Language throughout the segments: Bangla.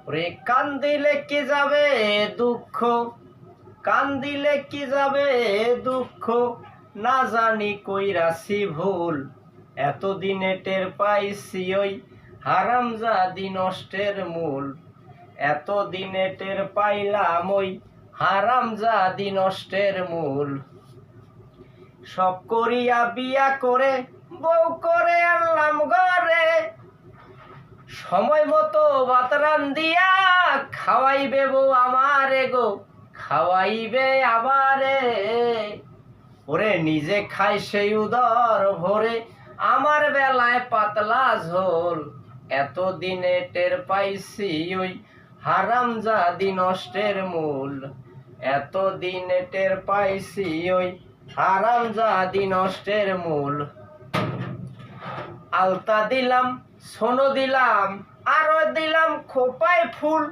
ওরে কান্দিলে কি যাবে দুঃখ, কান্দিলে কি যাবে দুঃখ, না জানি কইরাছি ভুল। এতদিনে টের পাইছি ওই হারামজাদি নষ্টের মূল। এতদিনে টের পাইলাম ওই হারামজাদি নষ্টের মূল। সব করিয়া বিয়া করে বউ করে আনলাম ঘরে, সময় মতো ভাত রান্দিয়া খাওয়াইবে বউ আমারে গো, খাওয়াইবে আমারে। ওরে নিজে খাই সেই উদর ভরে, আমার বেলায় পাতলা ঝোল। এতদিনে টের পাইছি ওই হারামজাদি নষ্টের মূল। এতদিনে টের পাইছি ওই হারামজাদি নষ্টের মূল। আলতা দিলাম, সোনো দিলাম, আরো দিলাম খোপায় ফুল।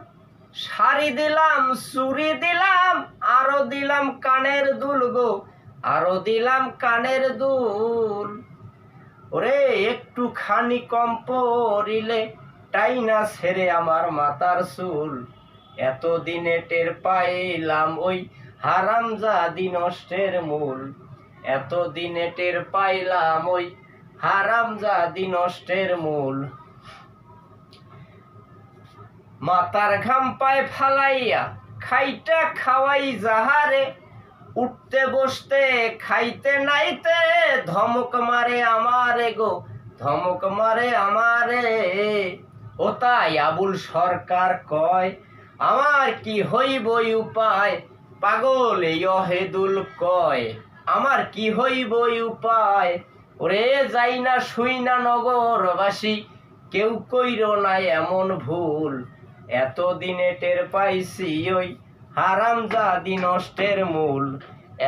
শাড়ি দিলাম, চুড়ি দিলাম, আরো দিলাম কানের দুল গো, আরো দিলাম কানের দুল। ওরে একটু খানি কম পড়িলে টাইনা ছেড়ে আমার মাথার চুল। এতদিনে টের পাইলাম ওই হারামজাদি নষ্টের মূল। এতদিনে টের পাইলাম ওই হারামজাদি নষ্টের মূল। মাথার ঘাম পায় ফালাইয়া খাইটা খাওয়াই যাহারে, উঠতে বসতে খাইতে নাইতে ধমক মারে আমারে গো, ধমক মারে আমারে। ও তাই আবুল সরকার কয়, আমার কি হইব উপায়, পাগল এই অহেদুল কয়, আমার কি হইব উপায়। ওরে যাই না শুই না নগরবাসী, কেউ কইর নাই এমন ভুল। এতদিনে টের পাইছি ওই হারামজাদি নষ্টের মূল।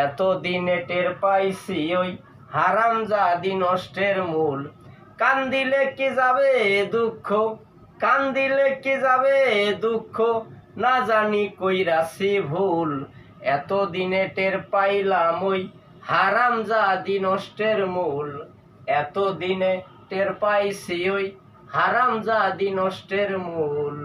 এতদিনে টের পাইছি ওই হারামজাদি নষ্টের মূল। কান্দিলে কি যাবে দুঃখ, কান্দিলে কি যাবে দুঃখ, না জানি কইরাছি ভুল। এতদিনে টের পাইলাম ওই হারামজাদি নষ্টের মূল। এতদিনে টের পাইছি ওই হারামজাদি নষ্টের মূল।